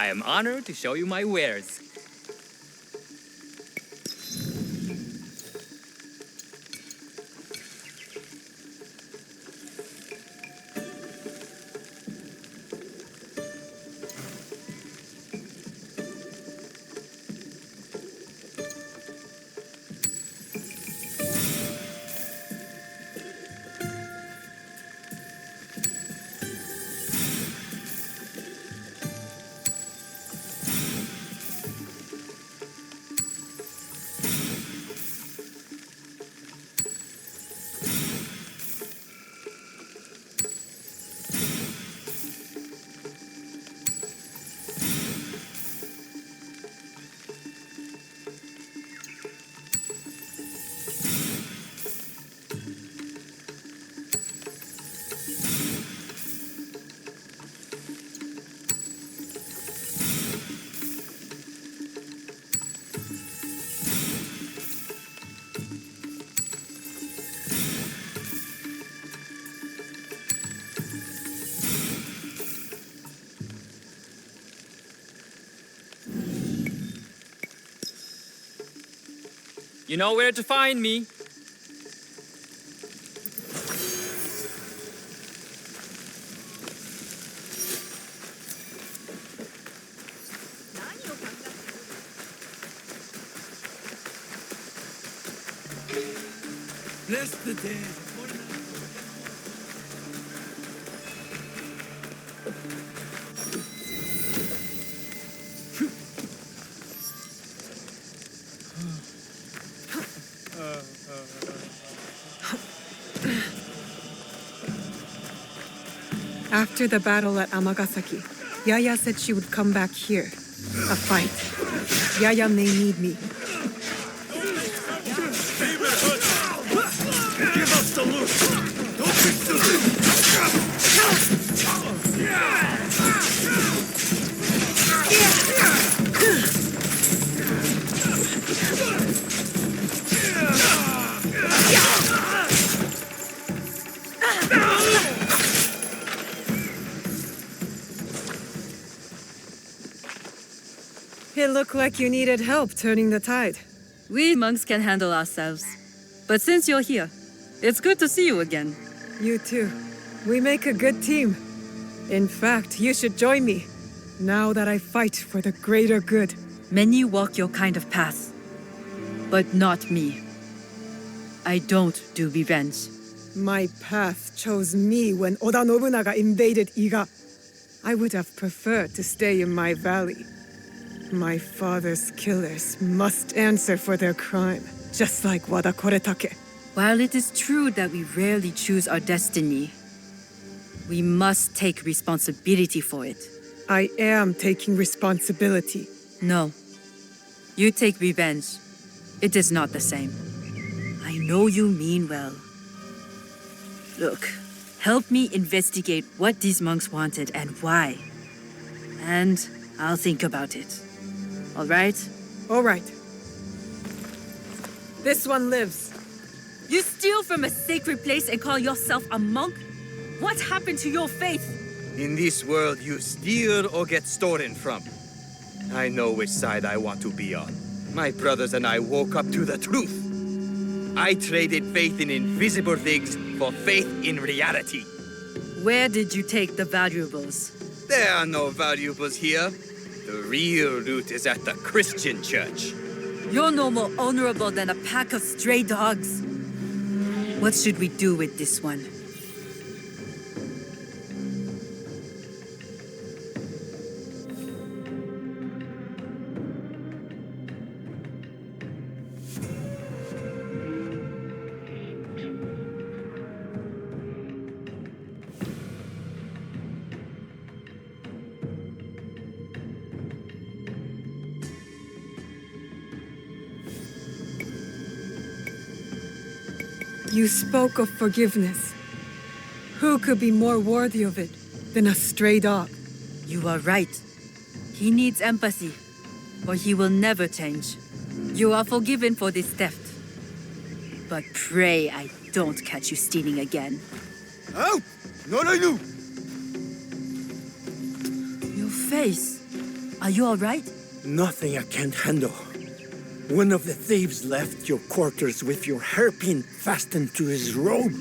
I am honored to show you my wares. You know where to find me. Bless the dead. After the battle at Amagasaki, Yaya said she would come back here. A fight. Yaya may need me. Give us the loot! Don't be stupid! It looked like you needed help turning the tide. We monks can handle ourselves. But since you're here, it's good to see you again. You too. We make a good team. In fact, you should join me, now that I fight for the greater good. Many walk your kind of path, but not me. I don't do revenge. My path chose me when Oda Nobunaga invaded Iga. I would have preferred to stay in my valley. My father's killers must answer for their crime, just like Wada Koretake. While it is true that we rarely choose our destiny, we must take responsibility for it. I am taking responsibility. No. You take revenge. It is not the same. I know you mean well. Look, help me investigate what these monks wanted and why. And I'll think about it. All right? All right. This one lives. You steal from a sacred place and call yourself a monk? What happened to your faith? In this world, you steal or get stolen from. I know which side I want to be on. My brothers and I woke up to the truth. I traded faith in invisible things for faith in reality. Where did you take the valuables? There are no valuables here. The real loot is at the Christian church. You're no more honorable than a pack of stray dogs. What should we do with this one? You spoke of forgiveness. Who could be more worthy of it than a stray dog? You are right. He needs empathy, or he will never change. You are forgiven for this theft. But pray I don't catch you stealing again. Out! Not I knew! Your face. Are you all right? Nothing I can't handle. One of the thieves left your quarters with your hairpin fastened to his robe.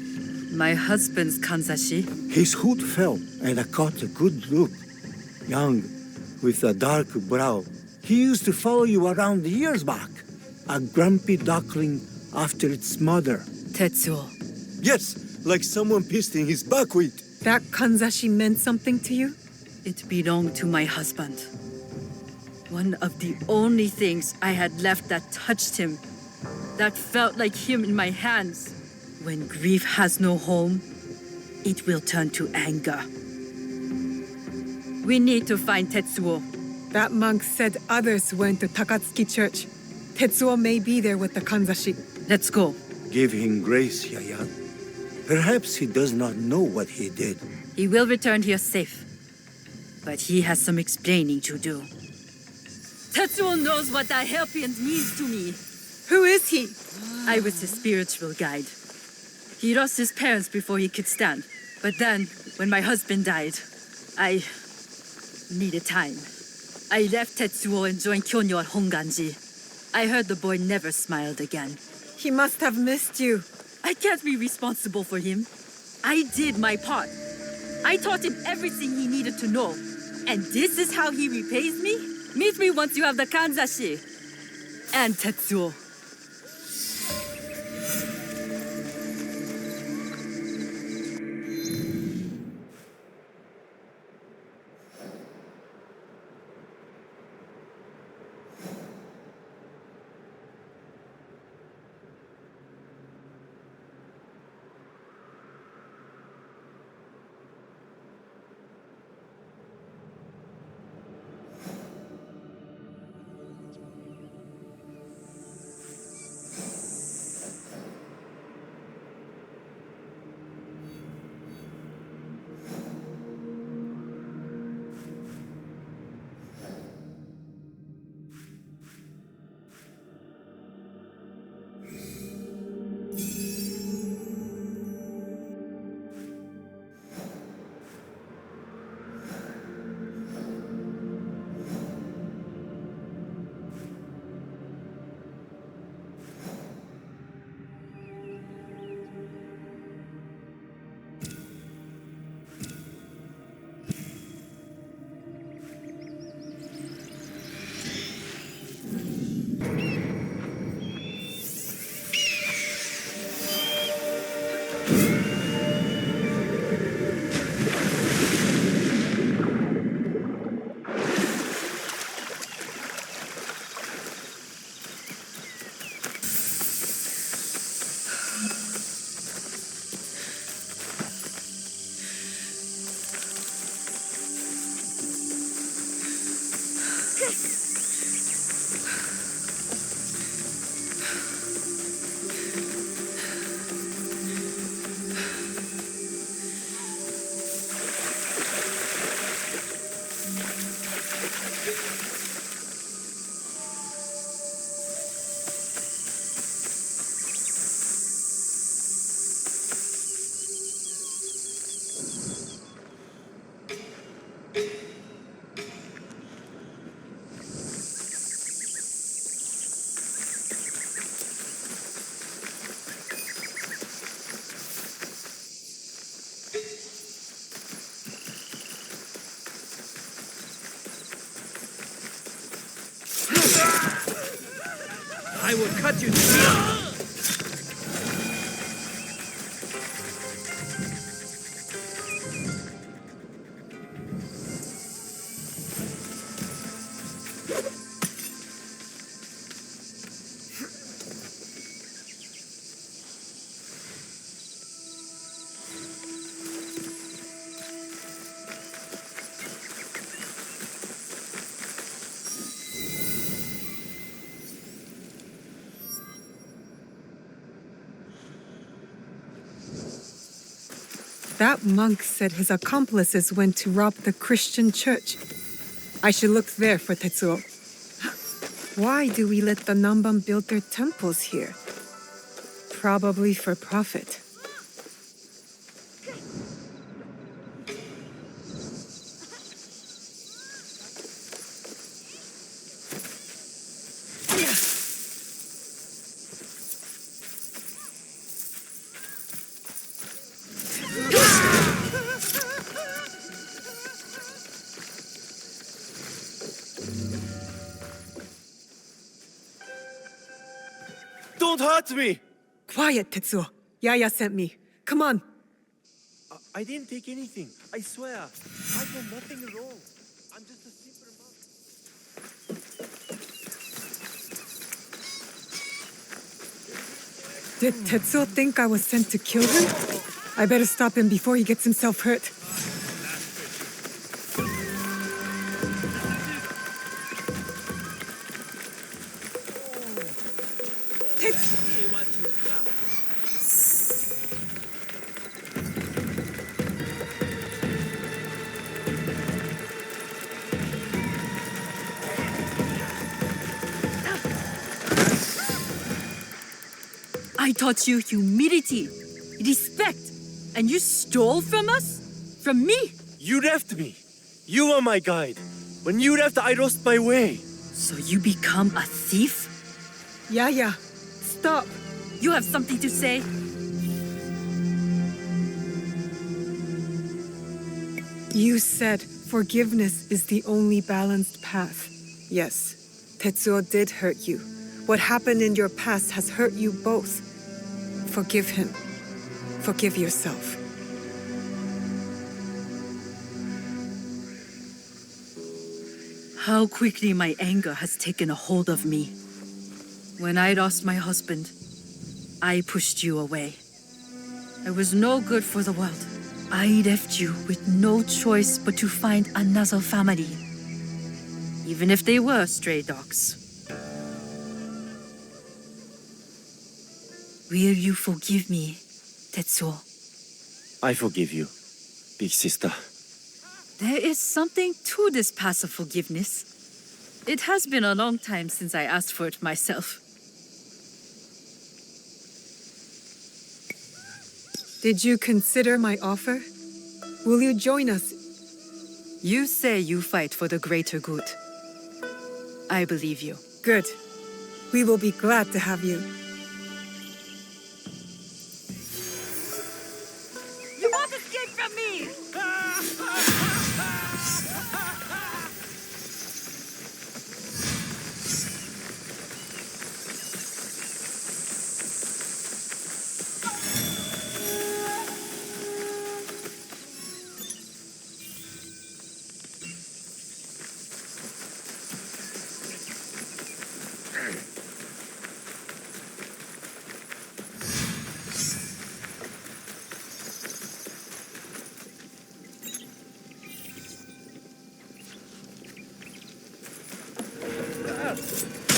My husband's kanzashi. His hood fell, and I caught a good look. Young, with a dark brow. He used to follow you around years back. A grumpy duckling after its mother. Tetsuo. Yes, like someone pissed in his buckwheat. That kanzashi meant something to you? It belonged to my husband. One of the only things I had left that touched him, that felt like him in my hands. When grief has no home, it will turn to anger. We need to find Tetsuo. That monk said others went to Takatsuki Church. Tetsuo may be there with the kanzashi. Let's go. Give him grace, Yaya. Perhaps he does not know what he did. He will return here safe. But he has some explaining to do. Tetsuo knows what that hairpin means to me. Who is he? I was his spiritual guide. He lost his parents before he could stand. But then, when my husband died, I needed time. I left Tetsuo and joined Kyonyo at Honganji. I heard the boy never smiled again. He must have missed you. I can't be responsible for him. I did my part. I taught him everything he needed to know. And this is how he repays me? Meet me once you have the kanzashi. And Tetsuo. I will cut you down. That monk said his accomplices went to rob the Christian church. I should look there for Tetsuo. Why do we let the Namban build their temples here? Probably for profit. Don't hurt me! Quiet, Tetsuo. Yaya sent me. Come on. I didn't take anything. I swear. I've done nothing wrong. I'm just a simple monk. Did Tetsuo think I was sent to kill him? I better stop him before he gets himself hurt. I taught you humility, respect, and you stole from us? From me? You left me. You were my guide. When you left, I lost my way. So you become a thief? Yaya, stop. You have something to say? You said forgiveness is the only balanced path. Yes, Tetsuo did hurt you. What happened in your past has hurt you both. Forgive him. Forgive yourself. How quickly my anger has taken a hold of me. When I lost my husband, I pushed you away. I was no good for the world. I left you with no choice but to find another family. Even if they were stray dogs. Will you forgive me, Tetsuo? I forgive you, big sister. There is something to this passive forgiveness. It has been a long time since I asked for it myself. Did you consider my offer? Will you join us? You say you fight for the greater good. I believe you. Good. We will be glad to have you. You won't escape from me!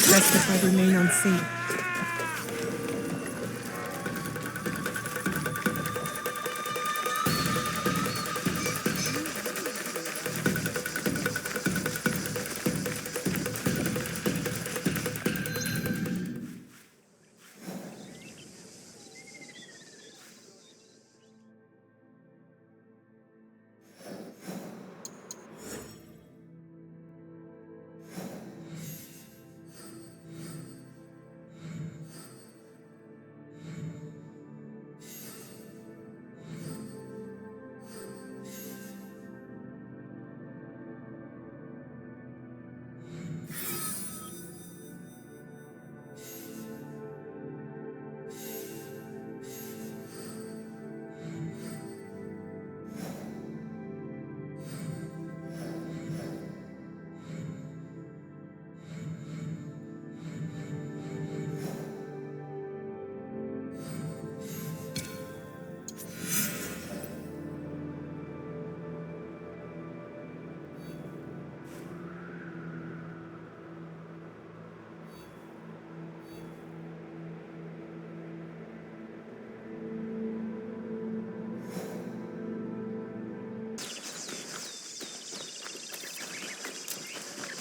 Best if I remain unseen.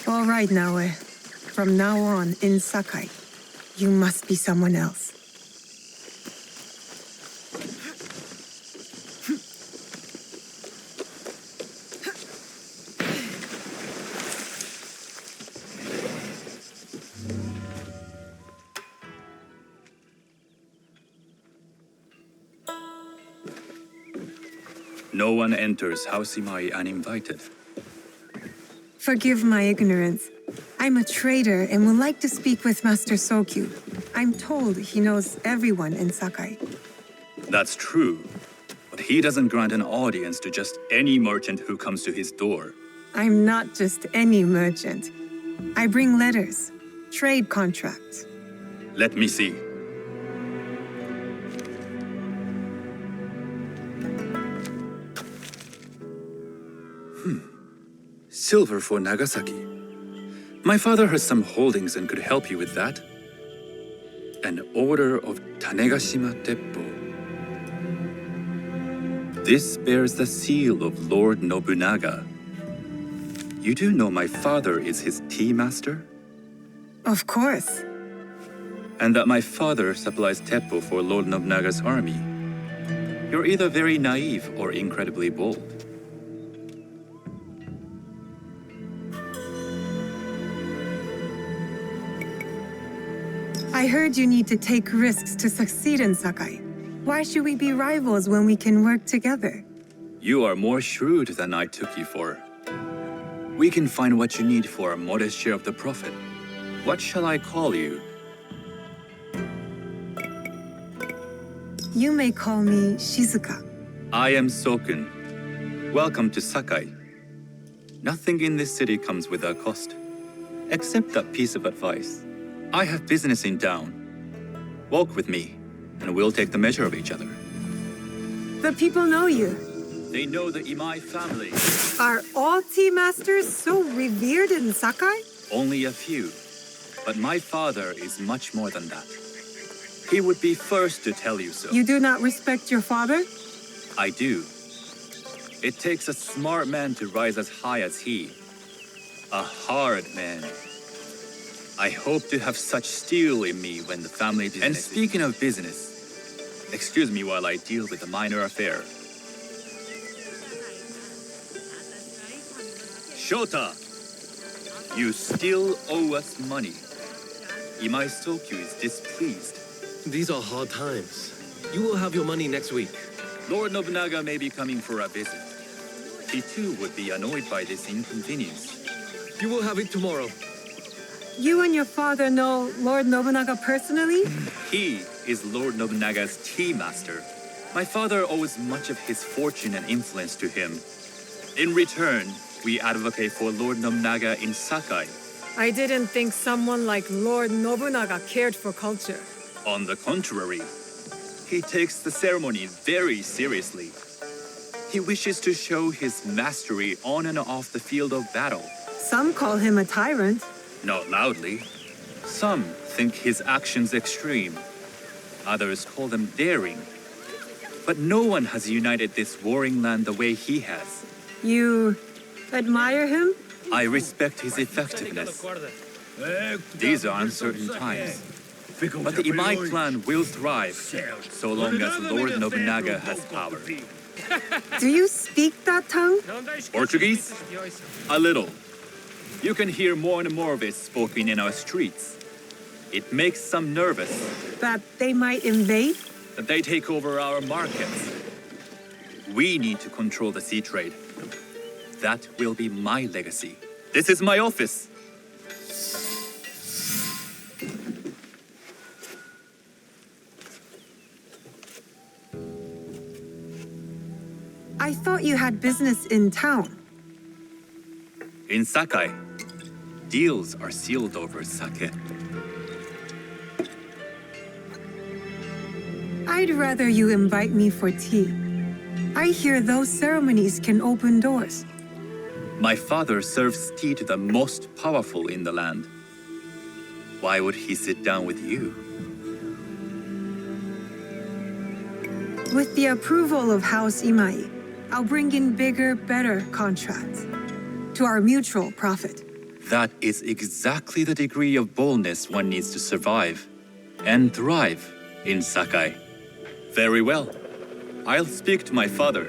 All right, Naoe. From now on, in Sakai, you must be someone else. No one enters House Imai uninvited. Forgive my ignorance. I'm a trader and would like to speak with Master Sokyu. I'm told he knows everyone in Sakai. That's true. But he doesn't grant an audience to just any merchant who comes to his door. I'm not just any merchant. I bring letters, trade contracts. Let me see. Silver for Nagasaki. My father has some holdings and could help you with that. An order of Tanegashima Teppo. This bears the seal of Lord Nobunaga. You do know my father is his tea master? Of course. And that my father supplies Teppo for Lord Nobunaga's army. You're either very naive or incredibly bold. I heard you need to take risks to succeed in Sakai. Why should we be rivals when we can work together? You are more shrewd than I took you for. We can find what you need for a modest share of the profit. What shall I call you? You may call me Shizuka. I am Sokun. Welcome to Sakai. Nothing in this city comes without cost. Except that piece of advice. I have business in town. Walk with me, and we'll take the measure of each other. The people know you. They know the Imai family. Are all tea masters so revered in Sakai? Only a few. But my father is much more than that. He would be first to tell you so. You do not respect your father? I do. It takes a smart man to rise as high as he. A hard man. I hope to have such steel in me when the family business. And speaking of business, excuse me while I deal with a minor affair. Shota, you still owe us money. Imai Sokyu is displeased. These are hard times. You will have your money next week. Lord Nobunaga may be coming for a visit. He too would be annoyed by this inconvenience. You will have it tomorrow. You and your father know Lord Nobunaga personally? He is Lord Nobunaga's tea master. My father owes much of his fortune and influence to him. In return, we advocate for Lord Nobunaga in Sakai. I didn't think someone like Lord Nobunaga cared for culture. On the contrary, he takes the ceremony very seriously. He wishes to show his mastery on and off the field of battle. Some call him a tyrant. Not loudly. Some think his actions extreme. Others call them daring. But no one has united this warring land the way he has. You admire him? I respect his effectiveness. These are uncertain times. But the Imai clan will thrive, so long as Lord Nobunaga has power. Do you speak that tongue? Portuguese? A little. You can hear more and more of it spoken in our streets. It makes some nervous. That they might invade? That they take over our markets. We need to control the sea trade. That will be my legacy. This is my office. I thought you had business in town. In Sakai, deals are sealed over sake. I'd rather you invite me for tea. I hear those ceremonies can open doors. My father serves tea to the most powerful in the land. Why would he sit down with you? With the approval of House Imai, I'll bring in bigger, better contracts. To our mutual profit. That is exactly the degree of boldness one needs to survive and thrive in Sakai. Very well. I'll speak to my father.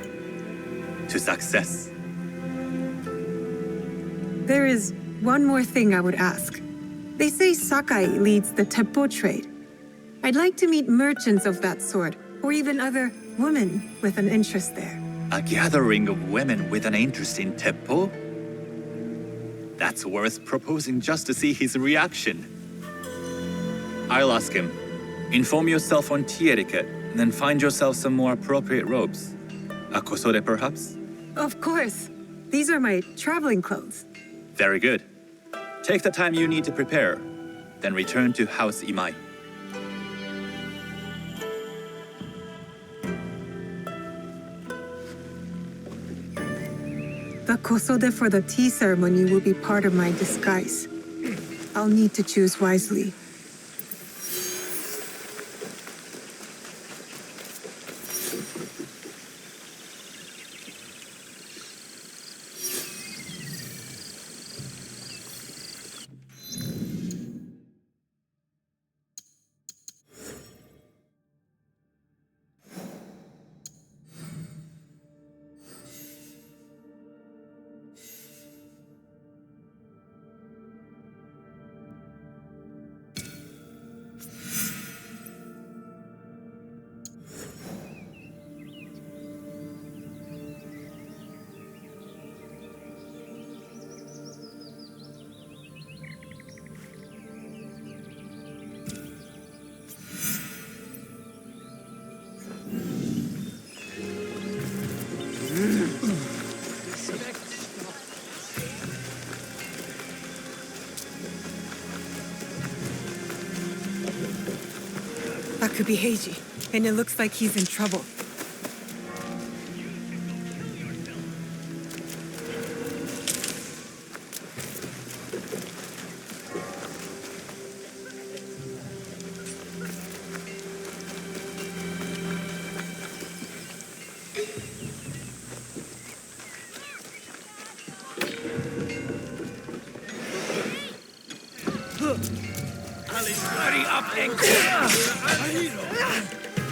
To success. There is one more thing I would ask. They say Sakai leads the Teppo trade. I'd like to meet merchants of that sort, or even other women with an interest there. A gathering of women with an interest in Teppo? That's worth proposing just to see his reaction. I'll ask him. Inform yourself on tea etiquette, then find yourself some more appropriate robes. A kosode, perhaps? Of course. These are my traveling clothes. Very good. Take the time you need to prepare, then return to House Imai. The kosode for the tea ceremony will be part of my disguise. I'll need to choose wisely. That could be Heiji, and it looks like he's in trouble.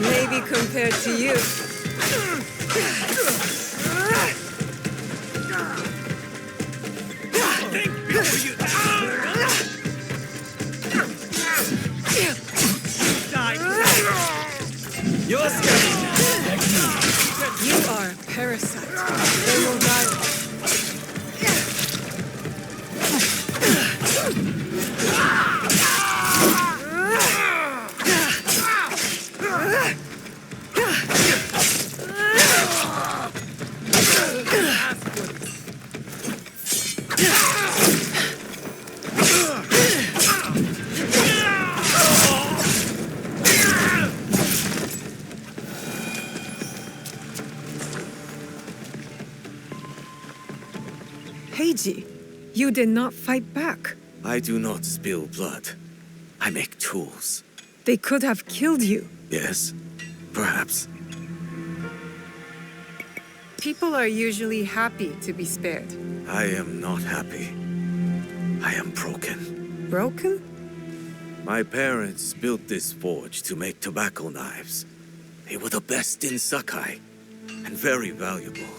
Maybe compared to you. You are a parasite. They will die. Heiji, you did not fight back. I do not spill blood. I make tools. They could have killed you. Yes, perhaps. People are usually happy to be spared. I am not happy. I am broken. Broken? My parents built this forge to make tobacco knives. They were the best in Sakai, and very valuable.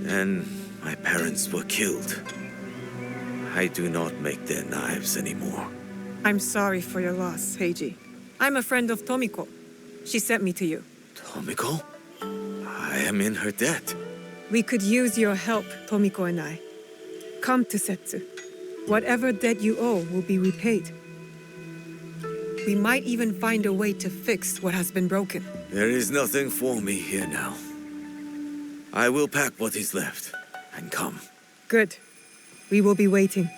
And my parents were killed. I do not make their knives anymore. I'm sorry for your loss, Heiji. I'm a friend of Tomiko. She sent me to you. Tomiko? I am in her debt. We could use your help, Tomiko and I. Come to Setsu. Whatever debt you owe will be repaid. We might even find a way to fix what has been broken. There is nothing for me here now. I will pack what is left and come. Good. We will be waiting.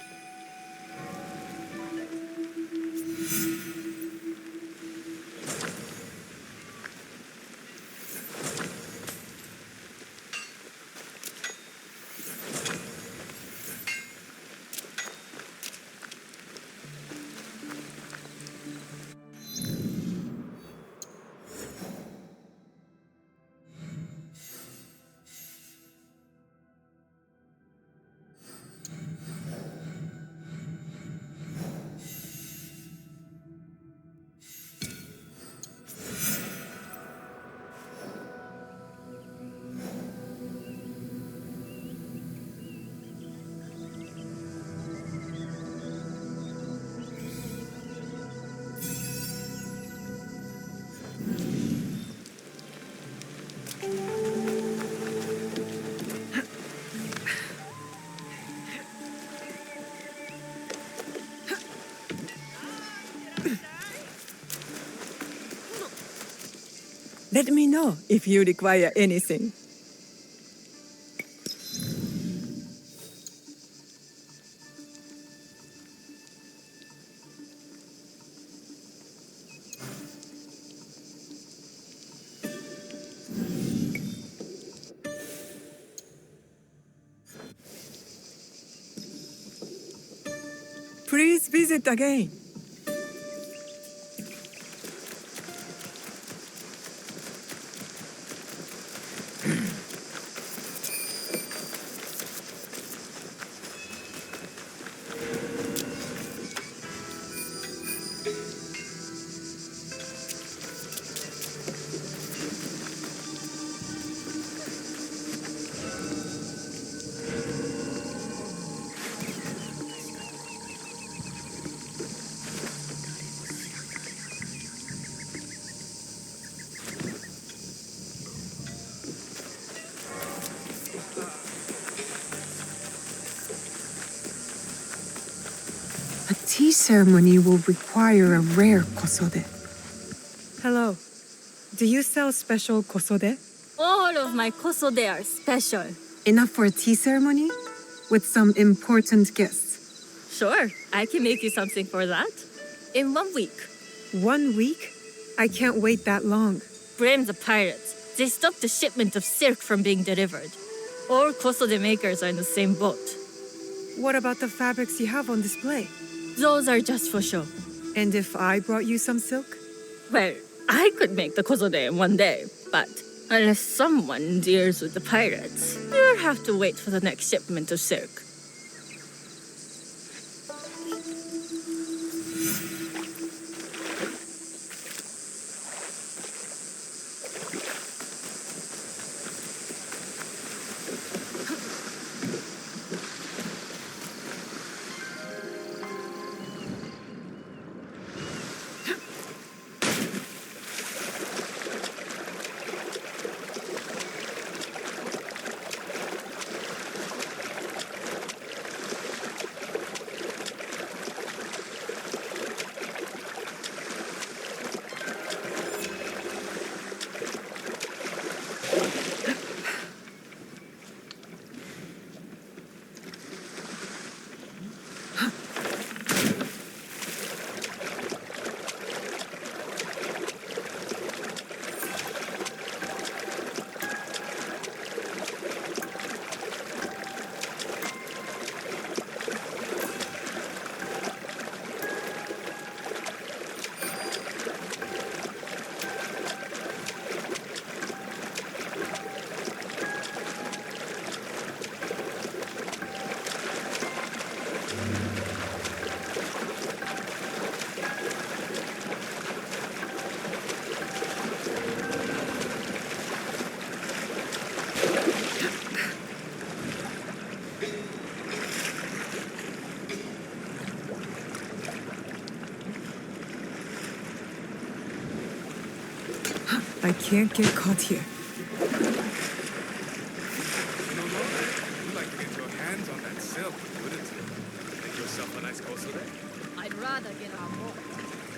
Let me know if you require anything. Please visit again. A tea ceremony will require a rare kosode. Hello. Do you sell special kosode? All of my kosode are special. Enough for a tea ceremony? With some important guests. Sure, I can make you something for that. In 1 week. 1 week? I can't wait that long. Blame the pirates. They stopped the shipment of silk from being delivered. All kosode makers are in the same boat. What about the fabrics you have on display? Those are just for show. And if I brought you some silk? Well, I could make the kosode in 1 day, but unless someone deals with the pirates, you'll have to wait for the next shipment of silk. I can't get caught here. You'd like to get your hands on that silk, wouldn't you? Make yourself a nice kosode. I'd rather get on board.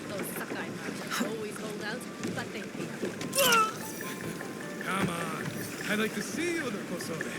Those Sakai merchants always hold out, but they pay. Come on. I'd like to see you the kosode.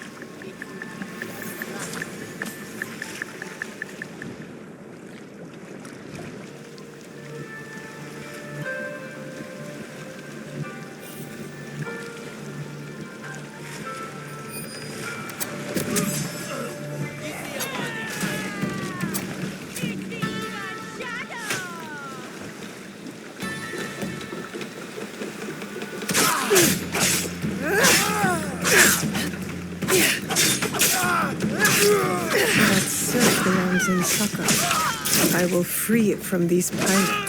That silk belongs in Sakai. I will free it from these pirates.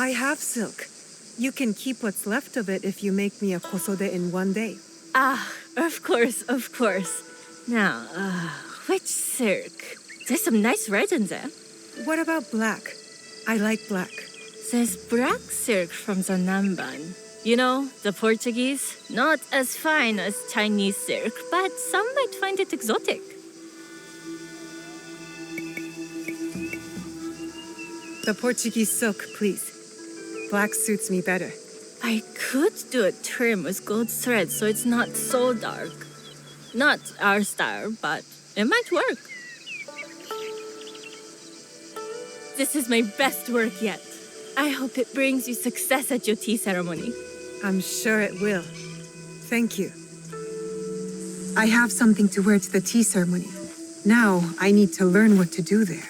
I have silk. You can keep what's left of it if you make me a kosode in one day. Ah, of course, of course. Now, which silk? There's some nice red in there. What about black? I like black. There's black silk from the Namban. You know, the Portuguese. Not as fine as Chinese silk, but some might find it exotic. The Portuguese silk, please. Black suits me better. I could do a trim with gold thread so it's not so dark. Not our style, but it might work. This is my best work yet. I hope it brings you success at your tea ceremony. I'm sure it will. Thank you. I have something to wear to the tea ceremony. Now I need to learn what to do there.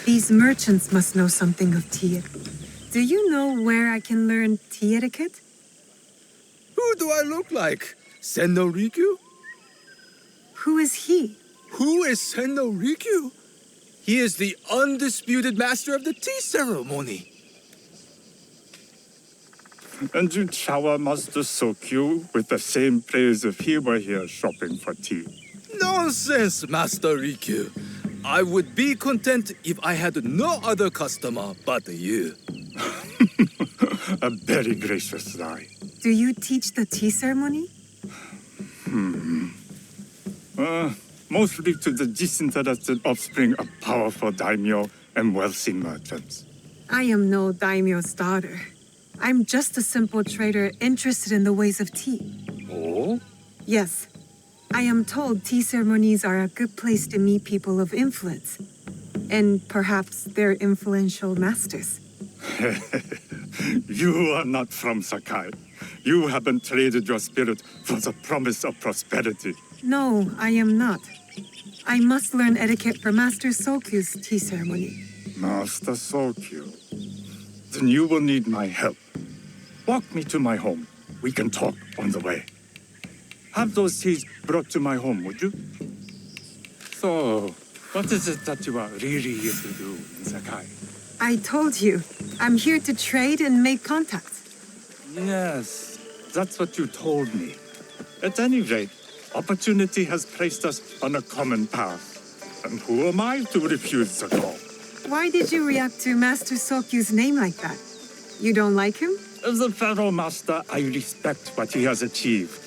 These merchants must know something of tea. Do you know where I can learn tea etiquette? Who do I look like? Senno Rikyu? Who is he? Who is Senno Rikyu? He is the undisputed master of the tea ceremony. And you shower Master Sokyu with the same praise if he were here shopping for tea. Nonsense, Master Rikyu. I would be content if I had no other customer but you. A very gracious lie. Do you teach the tea ceremony? Mostly to the disinterested offspring of powerful daimyo and wealthy merchants. I am no daimyo's daughter. I'm just a simple trader interested in the ways of tea. Oh? Yes. I am told tea ceremonies are a good place to meet people of influence. And perhaps their influential masters. You are not from Sakai. You haven't traded your spirit for the promise of prosperity. No, I am not. I must learn etiquette for Master Sokyu's tea ceremony. Master Sokyu. Then you will need my help. Walk me to my home. We can talk on the way. Have those teas brought to my home, would you? So, what is it that you are really here to do in Sakai? I told you, I'm here to trade and make contacts. Yes, that's what you told me. At any rate, opportunity has placed us on a common path. And who am I to refuse the call? Why did you react to Master Sokyu's name like that? You don't like him? As a Pharaoh Master, I respect what he has achieved.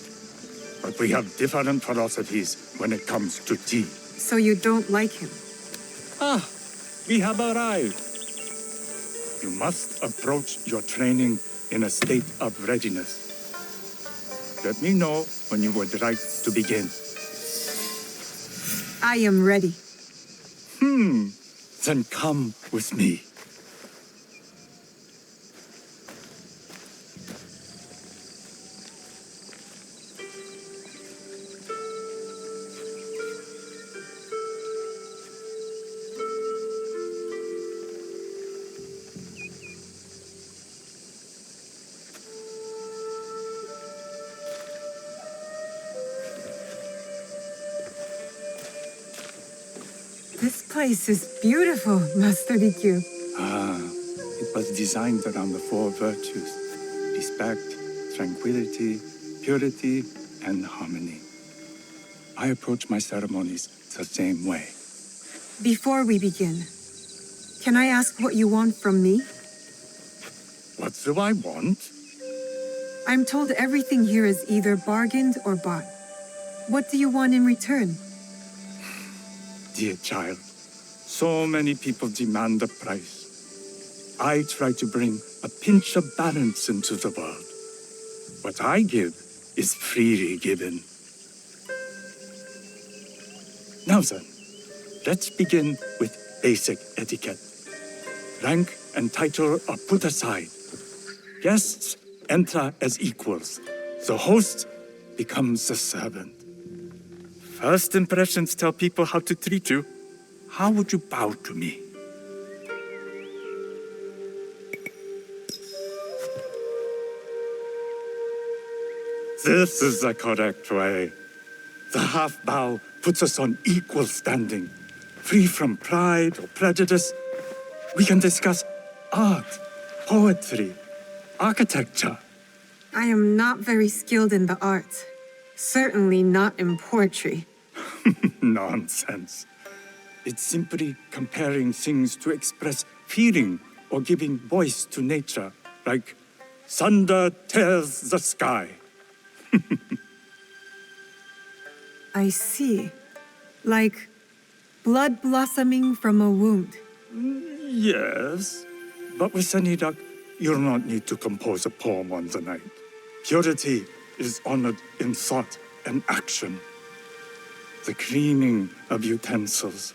But we have different philosophies when it comes to tea. So you don't like him? Ah, we have arrived. You must approach your training in a state of readiness. Let me know when you would like to begin. I am ready. Then come with me. This place is beautiful, Master Rikyu. It was designed around the four virtues: respect, tranquility, purity, and harmony. I approach my ceremonies the same way. Before we begin, can I ask what you want from me? What do I want? I'm told everything here is either bargained or bought. What do you want in return? Dear child, so many people demand a price. I try to bring a pinch of balance into the world. What I give is freely given. Now then, let's begin with basic etiquette. Rank and title are put aside. Guests enter as equals. The host becomes the servant. First impressions tell people how to treat you. How would you bow to me? This is the correct way. The half bow puts us on equal standing, free from pride or prejudice. We can discuss art, poetry, architecture. I am not very skilled in the arts. Certainly not in poetry. Nonsense. It's simply comparing things to express feeling or giving voice to nature, like thunder tears the sky. I see. Like blood blossoming from a wound. Yes, but with any luck, you'll not need to compose a poem on the night. Purity is honored in thought and action. The cleaning of utensils,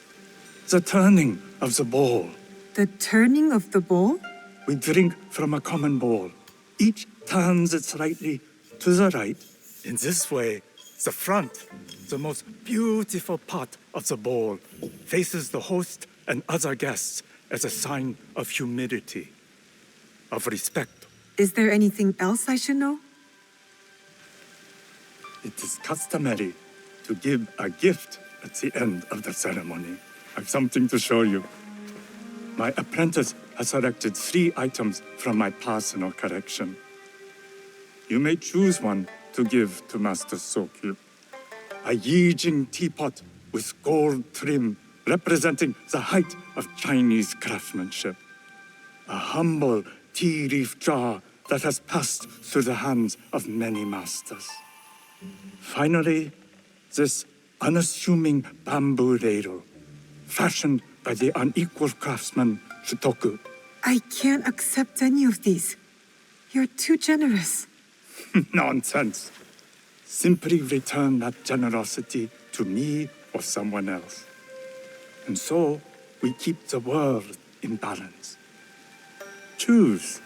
the turning of the bowl. The turning of the bowl? We drink from a common bowl. Each turns it slightly to the right. In this way, the front, the most beautiful part of the bowl, faces the host and other guests as a sign of humility, of respect. Is there anything else I should know? It is customary to give a gift at the end of the ceremony. I've something to show you. My apprentice has selected 3 items from my personal collection. You may choose one to give to Master Sokyu. A Yijing teapot with gold trim representing the height of Chinese craftsmanship. A humble tea leaf jar that has passed through the hands of many masters. Finally, this unassuming bamboo ladle, fashioned by the unequal craftsman Shutoku. I can't accept any of these. You're too generous. Nonsense. Simply return that generosity to me or someone else. And so, we keep the world in balance. Choose.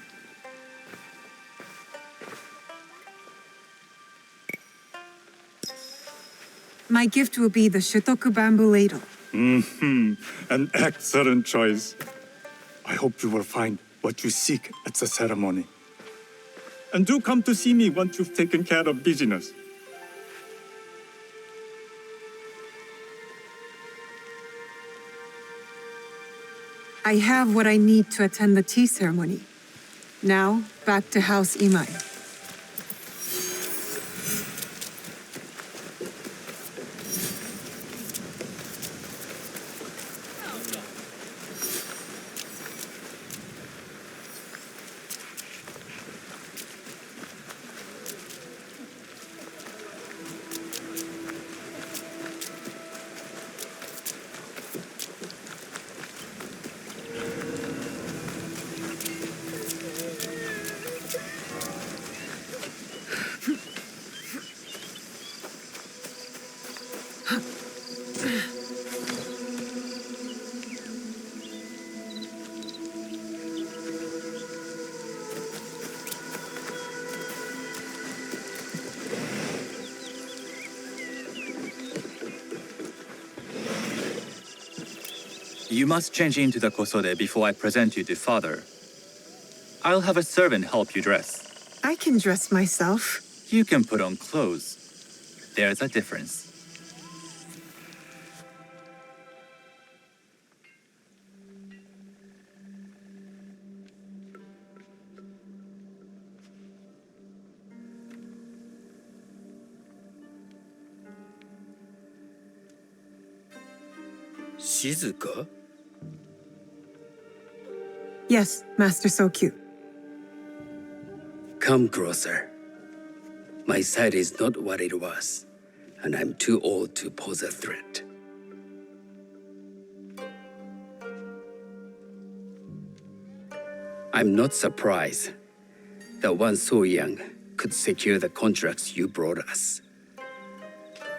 My gift will be the Shutoku bamboo ladle. An excellent choice. I hope you will find what you seek at the ceremony. And do come to see me once you've taken care of business. I have what I need to attend the tea ceremony. Now, back to House Imai. You must change into the kosode before I present you to father. I'll have a servant help you dress. I can dress myself. You can put on clothes. There's a difference. Shizuka? Yes, Master Sokyu. Come closer. My sight is not what it was, and I'm too old to pose a threat. I'm not surprised that one so young could secure the contracts you brought us.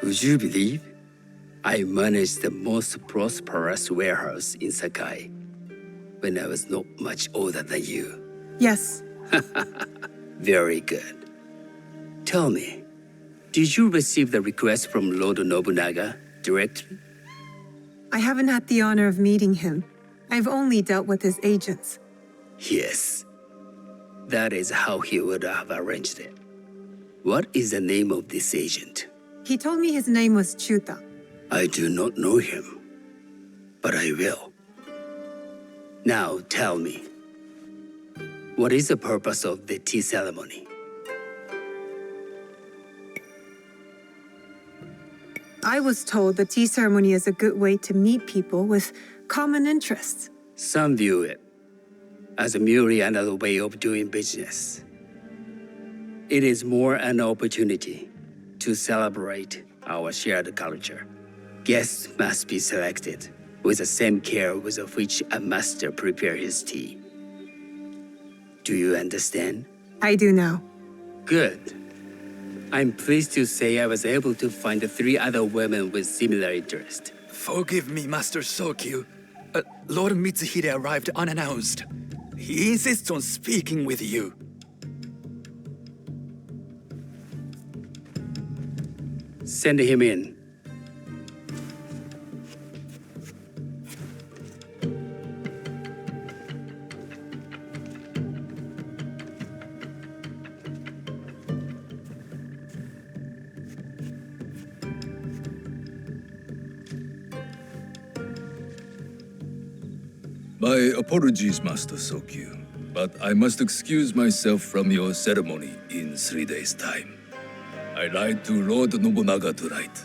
Would you believe I managed the most prosperous warehouse in Sakai when I was not much older than you? Yes. Very good. Tell me, did you receive the request from Lord Nobunaga directly? I haven't had the honor of meeting him. I've only dealt with his agents. Yes. That is how he would have arranged it. What is the name of this agent? He told me his name was Chuta. I do not know him, but I will. Now tell me, what is the purpose of the tea ceremony? I was told the tea ceremony is a good way to meet people with common interests. Some view it as merely another way of doing business. It is more an opportunity to celebrate our shared culture. Guests must be selected with the same care with which a master prepares his tea. Do you understand? I do now. Good. I'm pleased to say I was able to find 3 other women with similar interest. Forgive me, Master Sokyu. Lord Mitsuhide arrived unannounced. He insists on speaking with you. Send him in. My apologies, Master Sokyu, but I must excuse myself from your ceremony in 3 days' time. I lied to Lord Nobunaga tonight.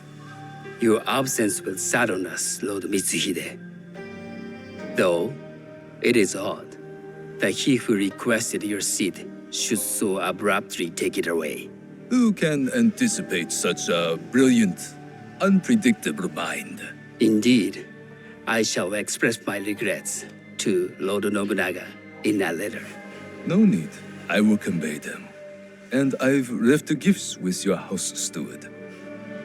Your absence will sadden us, Lord Mitsuhide. Though, it is odd that he who requested your seat should so abruptly take it away. Who can anticipate such a brilliant, unpredictable mind? Indeed, I shall express my regrets to Lord Nobunaga in a letter. No need. I will convey them. And I've left the gifts with your house steward.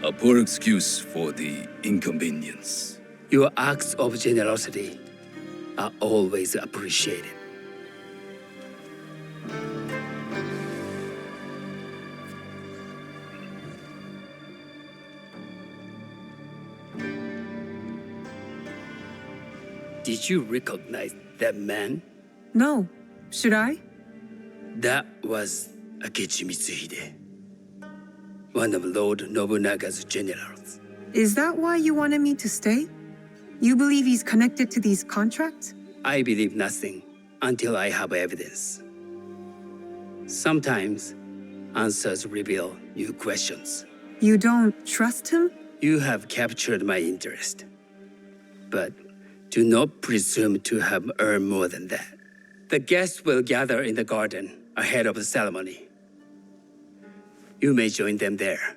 A poor excuse for the inconvenience. Your acts of generosity are always appreciated. Did you recognize that man? No. Should I? That was Akechi Mitsuhide, one of Lord Nobunaga's generals. Is that why you wanted me to stay? You believe he's connected to these contracts? I believe nothing until I have evidence. Sometimes answers reveal new questions. You don't trust him? You have captured my interest. But do not presume to have earned more than that. The guests will gather in the garden ahead of the ceremony. You may join them there.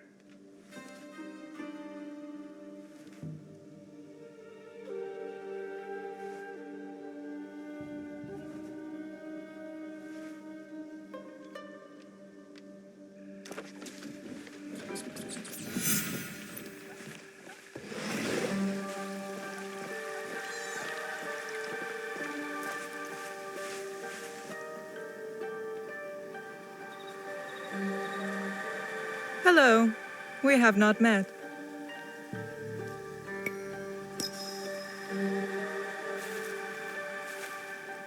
Hello. We have not met.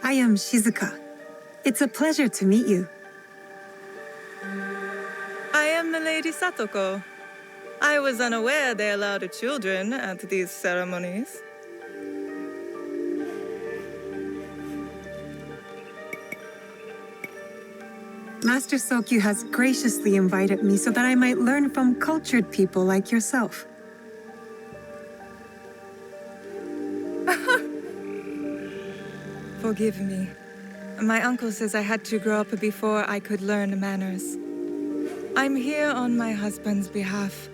I am Shizuka. It's a pleasure to meet you. I am the Lady Satoko. I was unaware they allowed children at these ceremonies. Master Sokyu has graciously invited me so that I might learn from cultured people like yourself. forgive me. My uncle says I had to grow up before I could learn manners. I'm here on my husband's behalf,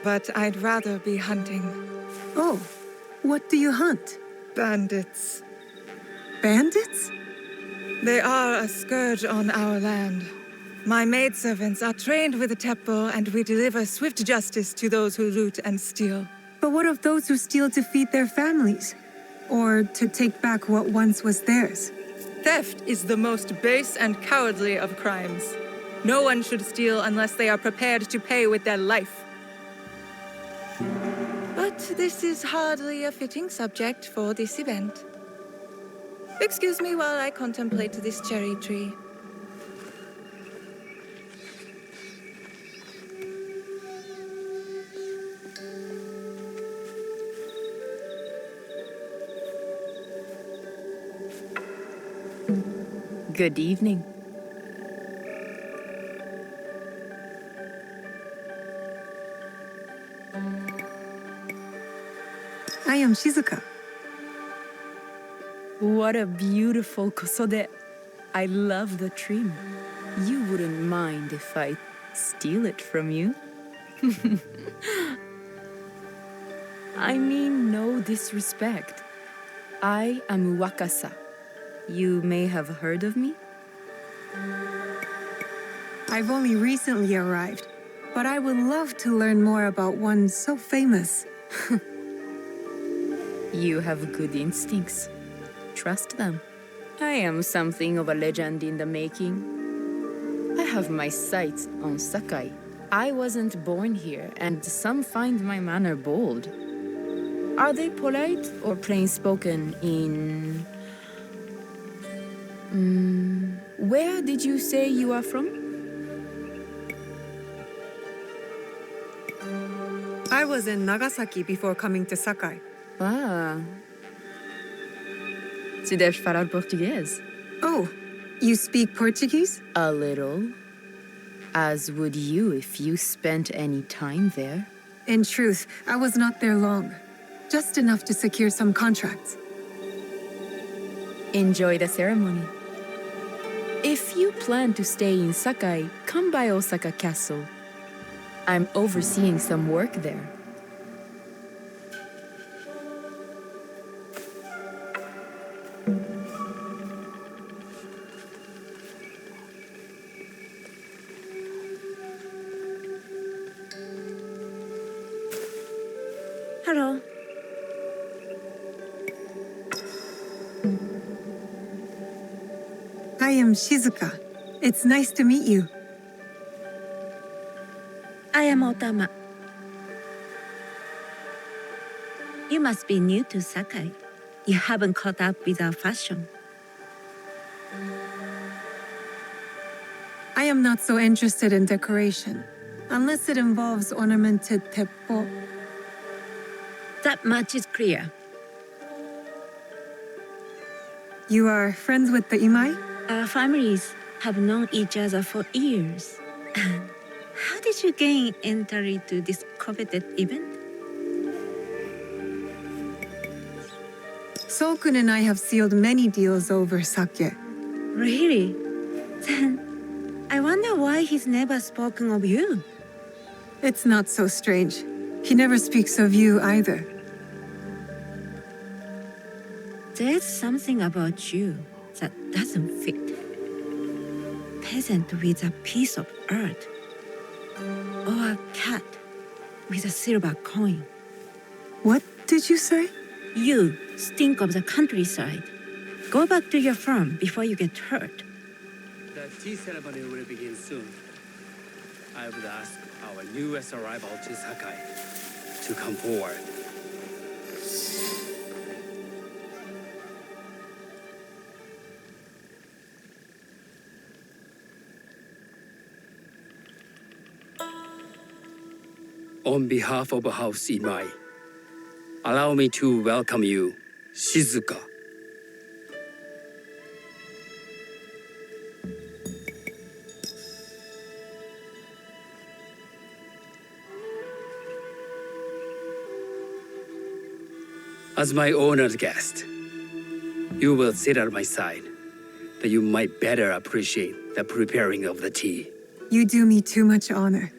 but I'd rather be hunting. Oh, what do you hunt? Bandits. Bandits? They are a scourge on our land. My maidservants are trained with the Teppo, and we deliver swift justice to those who loot and steal. But what of those who steal to feed their families? Or to take back what once was theirs? Theft is the most base and cowardly of crimes. No one should steal unless they are prepared to pay with their life. But this is hardly a fitting subject for this event. Excuse me while I contemplate this cherry tree. Good evening. I am Shizuka. What a beautiful kosode. I love the trim. You wouldn't mind if I steal it from you? I mean no disrespect. I am Wakasa. You may have heard of me? I've only recently arrived, but I would love to learn more about one so famous. You have good instincts. Trust them. I am something of a legend in the making. I have my sights on Sakai. I wasn't born here, and some find my manner bold. Are they polite or plain-spoken in... where did you say you are from? I was in Nagasaki before coming to Sakai. Ah. Tu deves falar português? Oh, you speak Portuguese? A little. As would you if you spent any time there. In truth, I was not there long. Just enough to secure some contracts. Enjoy the ceremony. If you plan to stay in Sakai, come by Osaka Castle. I'm overseeing some work there. Hello. I am Shizuka. It's nice to meet you. I am Otama. You must be new to Sakai. You haven't caught up with our fashion. I am not so interested in decoration, unless it involves ornamented teppo. That much is clear. You are friends with the Imai? Our families have known each other for years. How did you gain entry to this coveted event? Sokun and I have sealed many deals over sake. Really? Then I wonder why he's never spoken of you. It's not so strange. He never speaks of you either. There's something about you that doesn't fit. Peasant with a piece of earth. Or a cat with a silver coin. What did you say? You stink of the countryside. Go back to your farm before you get hurt. The tea ceremony will begin soon. I would ask our newest arrival to Sakai to come forward. On behalf of House Imai, allow me to welcome you, Shizuka. As my honored guest, You will sit at my side, that you might better appreciate the preparing of the tea. You do me too much honor.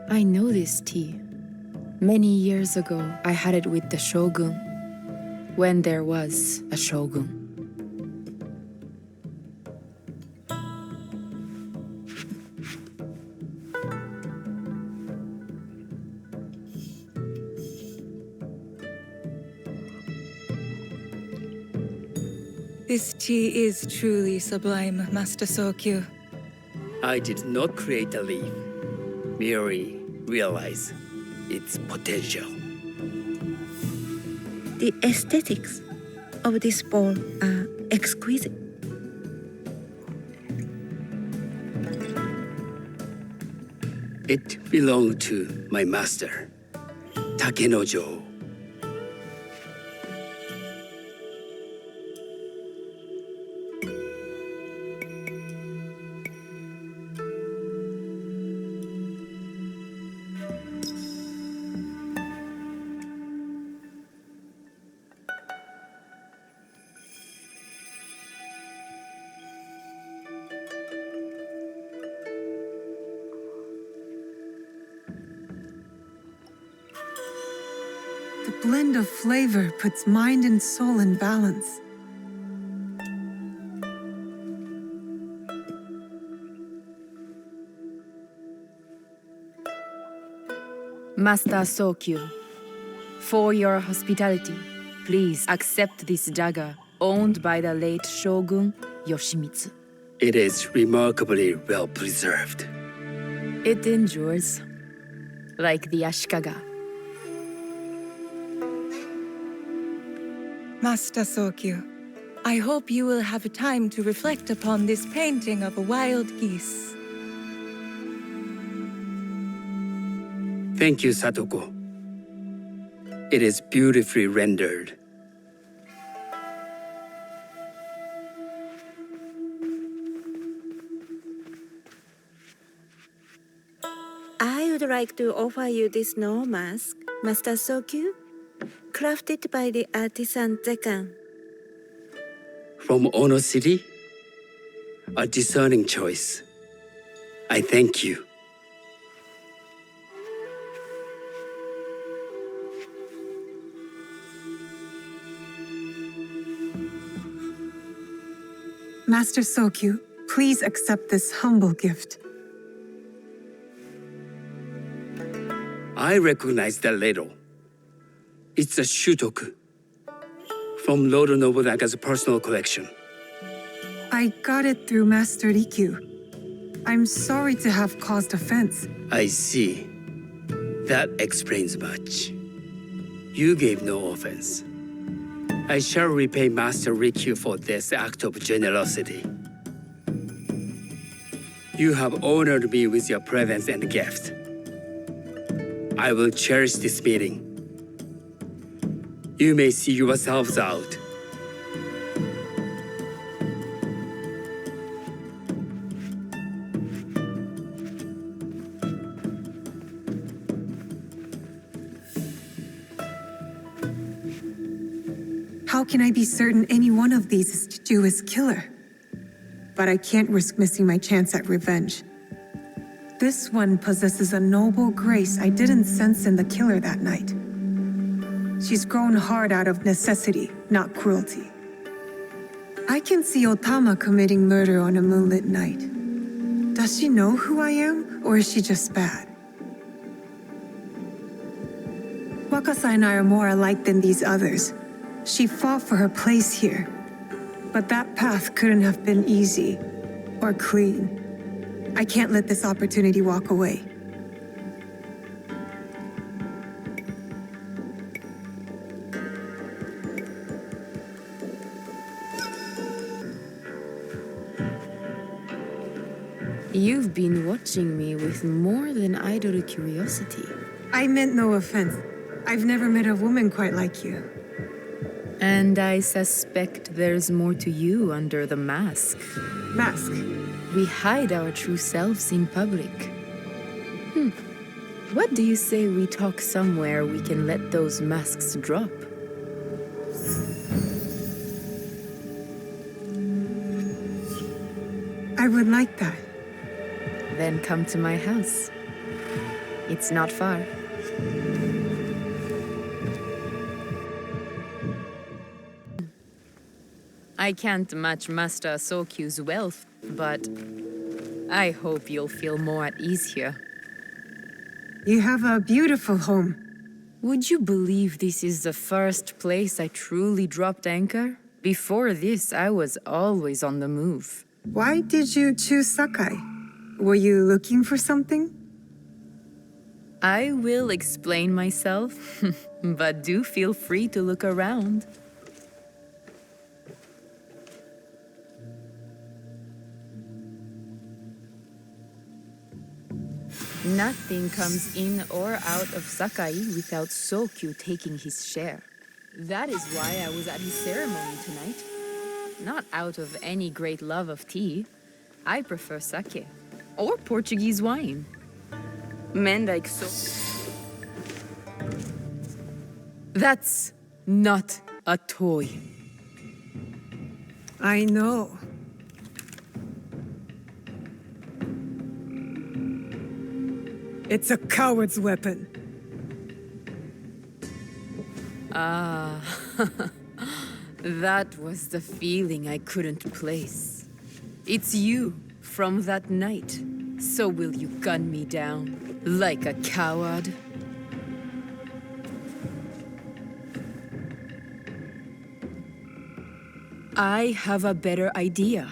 I know this tea. Many years ago, I had it with the shogun, when there was a shogun. This tea is truly sublime, Master Sokyu. I did not create the leaf, merely realize its potential. The aesthetics of this bowl are exquisite. It belonged to my master, Takenojo. The blend of flavor puts mind and soul in balance. Master Sokyu, for your hospitality, please accept this dagger owned by the late Shogun Yoshimitsu. It is remarkably well preserved. It endures, like the Ashikaga. Master Sokyu, I hope you will have time to reflect upon this painting of a wild geese. Thank you, Satoko. It is beautifully rendered. I would like to offer you this snow mask, Master Sokyu, crafted by the artisan Zekan. From Ono City? A discerning choice. I thank you. Master Sokyu, please accept this humble gift. I recognize the ladle. It's a shutoku from Lord Nobunaga's personal collection. I got it through Master Rikyu. I'm sorry to have caused offense. I see. That explains much. You gave no offense. I shall repay Master Rikyu for this act of generosity. You have honored me with your presence and gift. I will cherish this meeting. You may see yourselves out. How can I be certain any one of these is Chichiu's killer? But I can't risk missing my chance at revenge. This one possesses a noble grace I didn't sense in the killer that night. She's grown hard out of necessity, not cruelty. I can see Otama committing murder on a moonlit night. Does she know who I am, or is she just bad? Wakasa and I are more alike than these others. She fought for her place here. But that path couldn't have been easy or clean. I can't let this opportunity walk away. You've been watching me with more than idle curiosity. I meant no offense. I've never met a woman quite like you. And I suspect there's more to you under the mask. Mask? We hide our true selves in public. What do you say we talk somewhere we can let those masks drop? I would like that. Then come to my house. It's not far. I can't match Master Sokyu's wealth, but I hope you'll feel more at ease here. You have a beautiful home. Would you believe this is the first place I truly dropped anchor? Before this, I was always on the move. Why did you choose Sakai? Were you looking for something? I will explain myself, but do feel free to look around. Nothing comes in or out of Sakai without Sokyu taking his share. That is why I was at his ceremony tonight. Not out of any great love of tea. I prefer sake. Or Portuguese wine. Men like so. That's not a toy. I know. It's a coward's weapon. Ah, that was the feeling I couldn't place. It's you from that night. So will you gun me down like a coward? I have a better idea.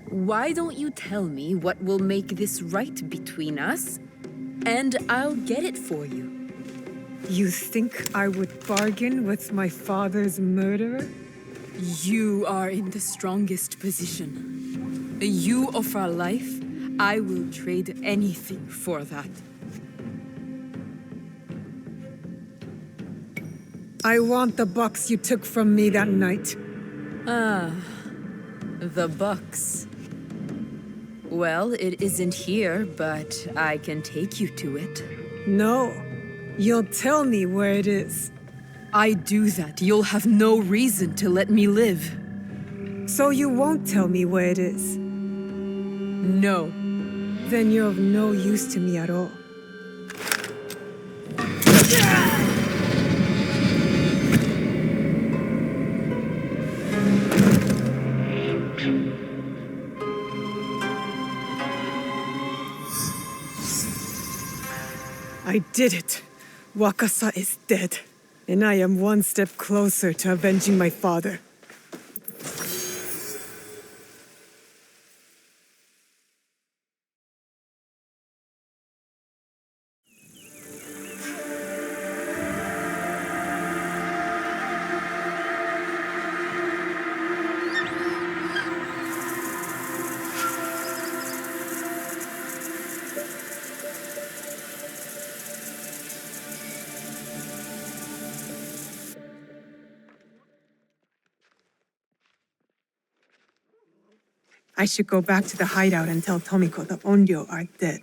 Why don't you tell me what will make this right between us? And I'll get it for you. You think I would bargain with my father's murderer? You are in the strongest position. You offer life, I will trade anything for that. I want the box you took from me that night. Ah, the box. Well, it isn't here, but I can take you to it. No, you'll tell me where it is. I do that, you'll have no reason to let me live. So you won't tell me where it is? No. Then you're of no use to me at all. I did it. Wakasa is dead, and I am one step closer to avenging my father. I should go back to the hideout and tell Tomiko the Onryo are dead.